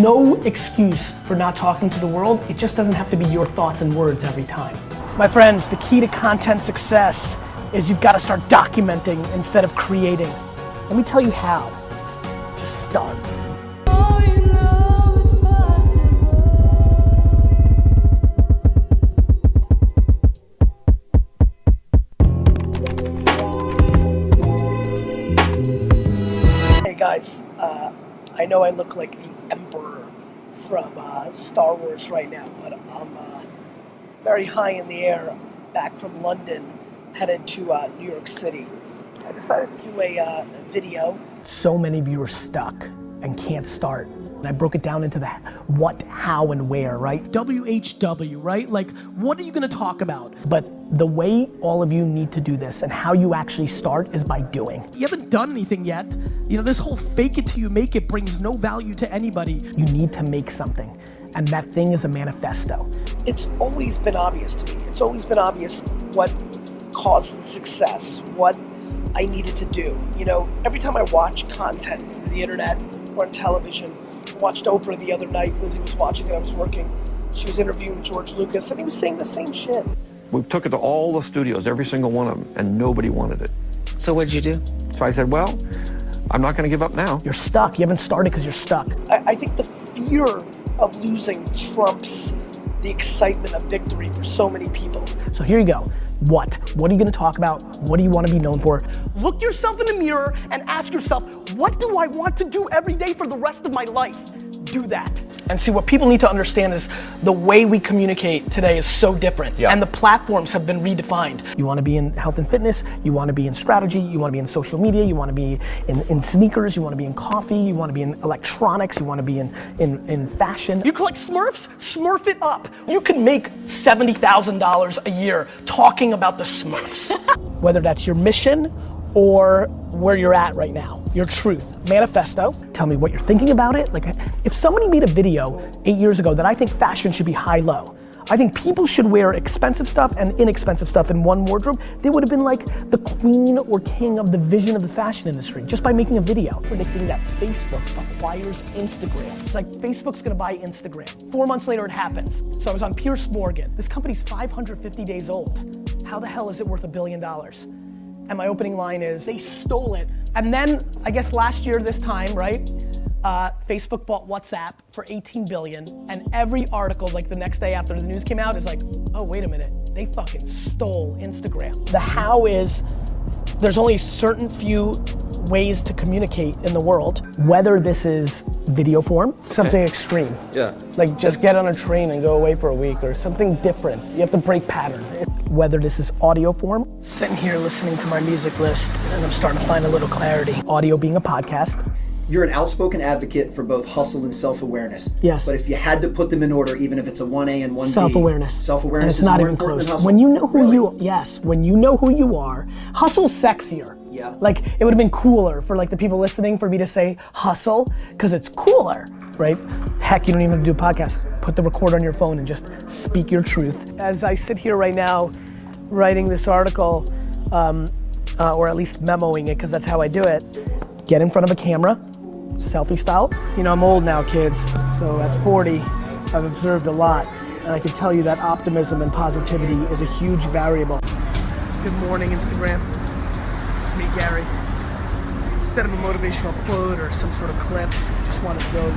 no excuse for not talking to the world. It just doesn't have to be your thoughts and words every time. My friends, the key to content success is you've got to start documenting instead of creating. Let me tell you how. Just start. Hey guys, I know I look like the Emperor from Star Wars right now, but I'm very high in the air, back from London, headed to New York City. I decided to do a video. So many of you are stuck and can't start. And I broke it down into the what, how, and where, right? WHW, right? Like, what are you gonna talk about? But the way all of you need to do this and how you actually start is by doing. You haven't done anything yet. You know, this whole fake it till you make it brings no value to anybody. You need to make something. And that thing is a manifesto. It's always been obvious to me. It's always been obvious what caused success, what I needed to do. You know, every time I watch content through the internet or on television, I watched Oprah the other night. Lizzie was watching it, I was working. She was interviewing George Lucas and he was saying the same shit. We took it to all the studios, every single one of them, and nobody wanted it. So what did you do? So I said, well, I'm not gonna give up now. You're stuck, you haven't started because you're stuck. I think the fear of losing trumps the excitement of victory for so many people. So here you go. What are you gonna talk about? What do you wanna be known for? Look yourself in the mirror and ask yourself, what do I want to do every day for the rest of my life? Do that. And see, what people need to understand is the way we communicate today is so different. And the platforms have been redefined. You wanna be in health and fitness, you wanna be in strategy, you wanna be in social media, you wanna be in sneakers, you wanna be in coffee, you wanna be in electronics, you wanna be in fashion. You collect Smurfs? Smurf it up. You can make $70,000 a year talking about the Smurfs. Whether that's your mission or where you're at right now, your truth, manifesto. Tell me what you're thinking about it. Like, if somebody made a video 8 years ago that I think fashion should be high-low, I think people should wear expensive stuff and inexpensive stuff in one wardrobe, they would have been like the queen or king of the vision of the fashion industry just by making a video. Predicting that Facebook acquires Instagram. It's like Facebook's gonna buy Instagram. 4 months later it happens. So I was on Pierce Morgan. This company's 550 days old. How the hell is it worth $1 billion? And my opening line is, they stole it. And then, I guess last year this time, right? Facebook bought WhatsApp for 18 billion, and every article, like the next day after the news came out, is like, oh, wait a minute, they fucking stole Instagram. The how is, there's only certain few ways to communicate in the world, whether this is video form, something extreme. Yeah. Like just get on a train and go away for a week, or something different. You have to break pattern. Whether this is audio form, sitting here listening to my music list, and I'm starting to find a little clarity. Audio being a podcast. You're an outspoken advocate for both hustle and self-awareness. Yes. But if you had to put them in order, even if it's a 1A and 1B. Self-awareness. Self-awareness and it's is not more even important close. than hustle. When you know who Really? when you know who you are, hustle's sexier. Yeah. Like, it would have been cooler for like the people listening for me to say hustle, because it's cooler, right? Heck, you don't even have to do a podcast. Put the recorder on your phone and just speak your truth. As I sit here right now, writing this article, or at least memoing it, because that's how I do it, get in front of a camera, selfie style. You know, I'm old now, kids, so at 40, I've observed a lot, and I can tell you that optimism and positivity is a huge variable. Good morning, Instagram. It's me, Gary. Instead of a motivational quote or some sort of clip, just wanted to go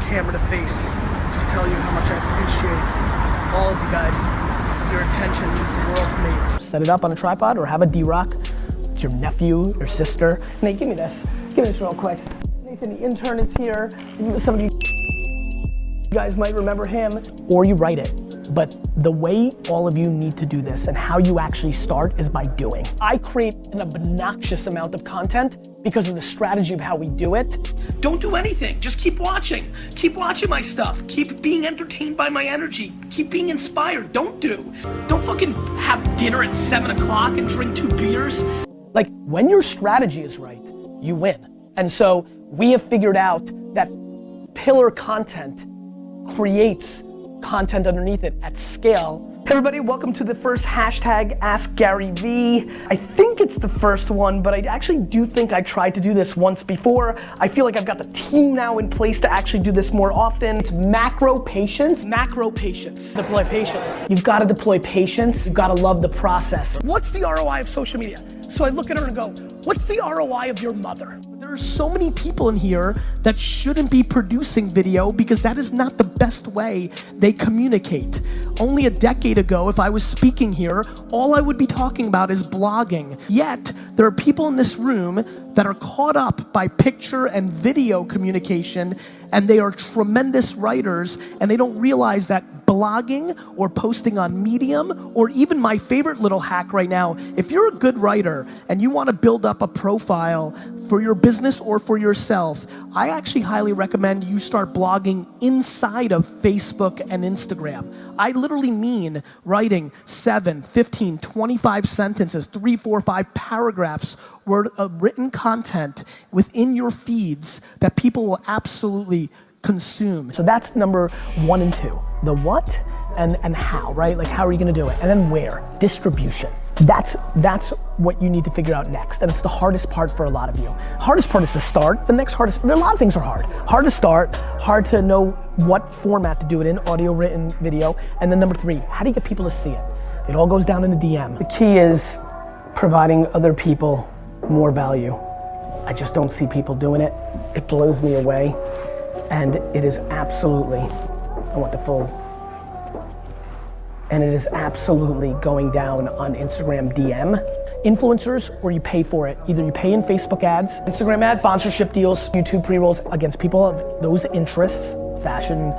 camera to face, just tell you how much I appreciate all of you guys. Your attention means the world to me. Set it up on a tripod or have a D-Rock. It's your nephew, your sister. Nate, give me this. Give me this real quick. Nathan, the intern, is here. Some of you guys might remember him. Or you write it. But the way all of you need to do this and how you actually start is by doing. I create an obnoxious amount of content because of the strategy of how we do it. Don't do anything, just keep watching. Keep watching my stuff. Keep being entertained by my energy. Keep being inspired. Don't fucking have dinner at 7 o'clock and drink 2 beers. Like, when your strategy is right, you win. And so we have figured out that pillar content creates content underneath it at scale. Everybody, welcome to the first hashtag Ask Gary V. I think it's the first one, but I actually do think I tried to do this once before. I feel like I've got the team now in place to actually do this more often. It's macro patience. Macro patience. Deploy patience. You've got to deploy patience. You've got to love the process. What's the ROI of social media? So I look at her and go, what's the ROI of your mother? There are so many people in here that shouldn't be producing video because that is not the best way they communicate. Only a decade ago, if I was speaking here, all I would be talking about is blogging. Yet, there are people in this room that are caught up by picture and video communication, and they are tremendous writers, and they don't realize that blogging or posting on Medium, or even my favorite little hack right now, if you're a good writer and you want to build up a profile for your business or for yourself, I actually highly recommend you start blogging inside of Facebook and Instagram. I literally mean writing 7, 15, 25 sentences, 3, 4, 5 paragraphs worth of written content within your feeds that people will absolutely consume. So that's number 1 and 2. The what and how, right? Like, how are you gonna do it? And then where? Distribution. That's what you need to figure out next. And it's the hardest part for a lot of you. Hardest part is to start. The next hardest, there are a lot of things are hard. Hard to start, hard to know what format to do it in, audio, written, video. And then number 3, how do you get people to see it? It all goes down in the DM. The key is providing other people more value. I just don't see people doing it. It blows me away. And it is absolutely, I want the full, and it is absolutely going down on Instagram DM. Influencers, where you pay for it. Either you pay in Facebook ads, Instagram ads, sponsorship deals, YouTube pre-rolls against people of those interests, fashion,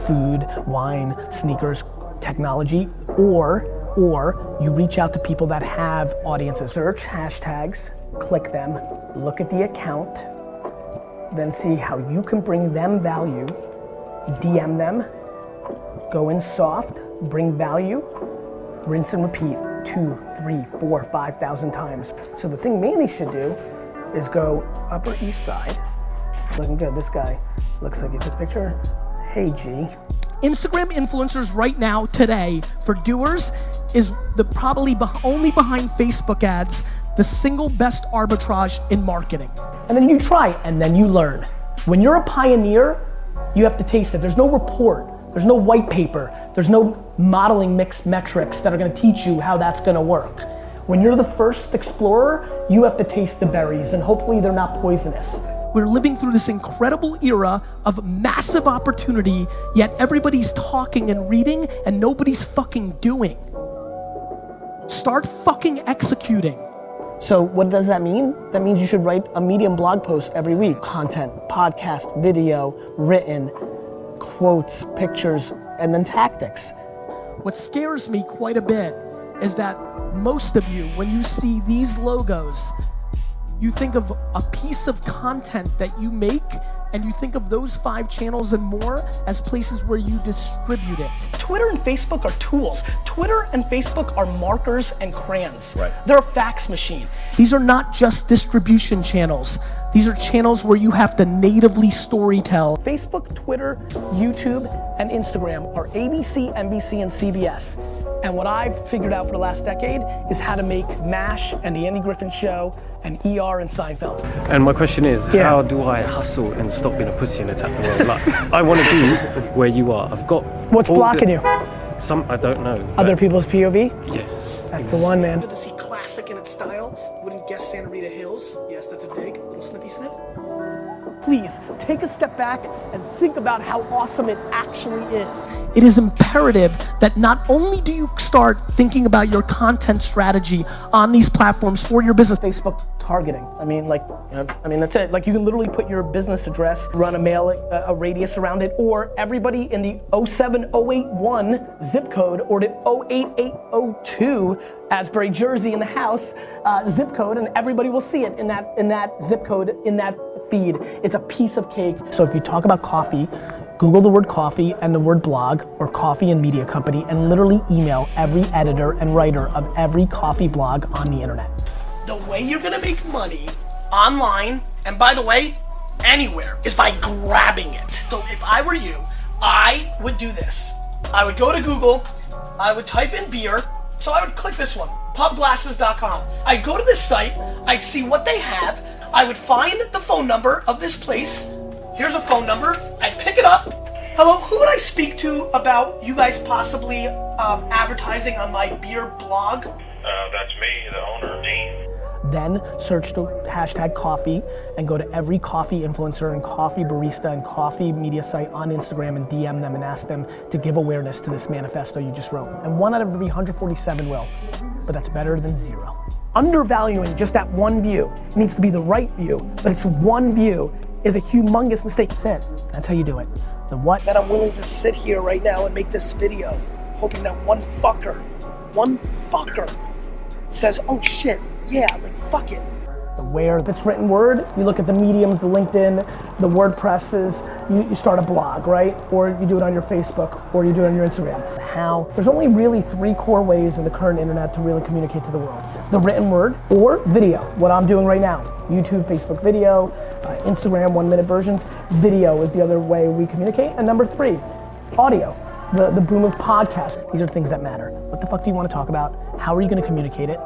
food, wine, sneakers, technology, or you reach out to people that have audiences. Search hashtags, click them, look at the account, then see how you can bring them value, DM them, go in soft, bring value, rinse and repeat 2, 3, 4, 5,000 times. So the thing Manny should do is go Upper East Side. Looking good, this guy looks like he took a picture. Hey G. Instagram influencers right now, today, for doers, is probably only behind Facebook ads, the single best arbitrage in marketing. And then you try, and then you learn. When you're a pioneer, you have to taste it. There's no report, there's no white paper, there's no modeling mixed metrics that are gonna teach you how that's gonna work. When you're the first explorer, you have to taste the berries, and hopefully they're not poisonous. We're living through this incredible era of massive opportunity, yet everybody's talking and reading, and nobody's fucking doing. Start fucking executing. So what does that mean? That means you should write a Medium blog post every week. Content, podcast, video, written, quotes, pictures, and then tactics. What scares me quite a bit is that most of you, when you see these logos, you think of a piece of content that you make, and you think of those 5 channels and more as places where you distribute it. Twitter and Facebook are tools. Twitter and Facebook are markers and crayons. Right. They're a fax machine. These are not just distribution channels. These are channels where you have to natively storytell. Facebook, Twitter, YouTube, and Instagram are ABC, NBC, and CBS. And what I've figured out for the last decade is how to make MASH and The Andy Griffin Show and ER and Seinfeld. And my question is, how do I hustle and stop being a pussy and attack the world? Like, I want to be where you are. I've got. What's blocking you? I don't know. Other people's POV? Yes. That's the one, man. Good to see classic in its style. Wouldn't guess Santa Rita Hills. Yes, that's a dig. A little snippy snip. Please take a step back and think about how awesome it actually is. It is imperative that not only do you start thinking about your content strategy on these platforms for your business. Facebook targeting. That's it. Like, you can literally put your business address, run a radius around it, or everybody in the 07081 zip code or the 08802 Asbury, Jersey in the house zip code, and everybody will see it in that zip code, in that feed. It's a piece of cake. So if you talk about coffee, Google the word coffee and the word blog, or coffee and media company, and literally email every editor and writer of every coffee blog on the internet. The way you're gonna make money online, and by the way, anywhere, is by grabbing it. So if I were you, I would do this. I would go to Google, I would type in beer. So I would click this one, pubglasses.com. I'd go to this site, I'd see what they have, I would find the phone number of this place. Here's a phone number, I'd pick it up. Hello, who would I speak to about you guys possibly advertising on my beer blog? That's me, the owner, Dean. Then search the hashtag coffee and go to every coffee influencer and coffee barista and coffee media site on Instagram and DM them and ask them to give awareness to this manifesto you just wrote. And 1 out of every 147 will, but that's better than 0. Undervaluing just that one view. It needs to be the right view, but it's one view is a humongous mistake. That's it. That's how you do it. The what? That I'm willing to sit here right now and make this video, hoping that one fucker says, oh shit, yeah, like fuck it. The where, if it's written word, you look at the mediums, the LinkedIn, the WordPresses, you start a blog, right? Or you do it on your Facebook, or you do it on your Instagram. How? There's only really 3 core ways in the current internet to really communicate to the world. The written word or video, what I'm doing right now. YouTube, Facebook video, Instagram 1-minute versions. Video is the other way we communicate. And number 3, audio. The boom of podcasts. These are things that matter. What the fuck do you want to talk about? How are you going to communicate it?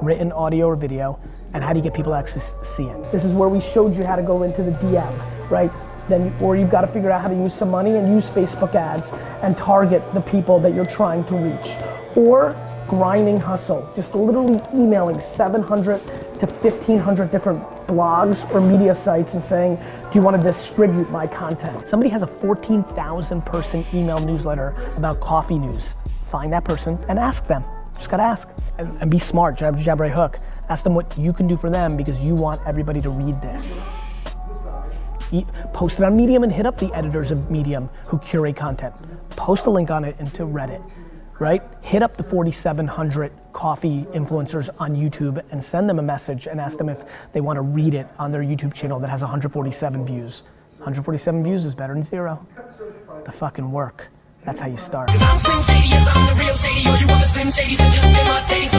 Written, audio, or video, and how do you get people to actually see it? This is where we showed you how to go into the DM, right? Then, or you've got to figure out how to use some money and use Facebook ads and target the people that you're trying to reach. Or grinding hustle, just literally emailing 700 to 1,500 different blogs or media sites and saying, do you want to distribute my content? Somebody has a 14,000 person email newsletter about coffee news. Find that person and ask them. Just gotta ask. And be smart, jab, right hook. Ask them what you can do for them because you want everybody to read this. Post it on Medium and hit up the editors of Medium who curate content. Post a link on it into Reddit, right? Hit up the 4,700 coffee influencers on YouTube and send them a message and ask them if they want to read it on their YouTube channel that has 147 views. 147 views is better than 0. The fucking work. That's how you start. I'm Slim Shady, yes, I'm the real Shady. Or you want the Slim Shady, so just get my taste.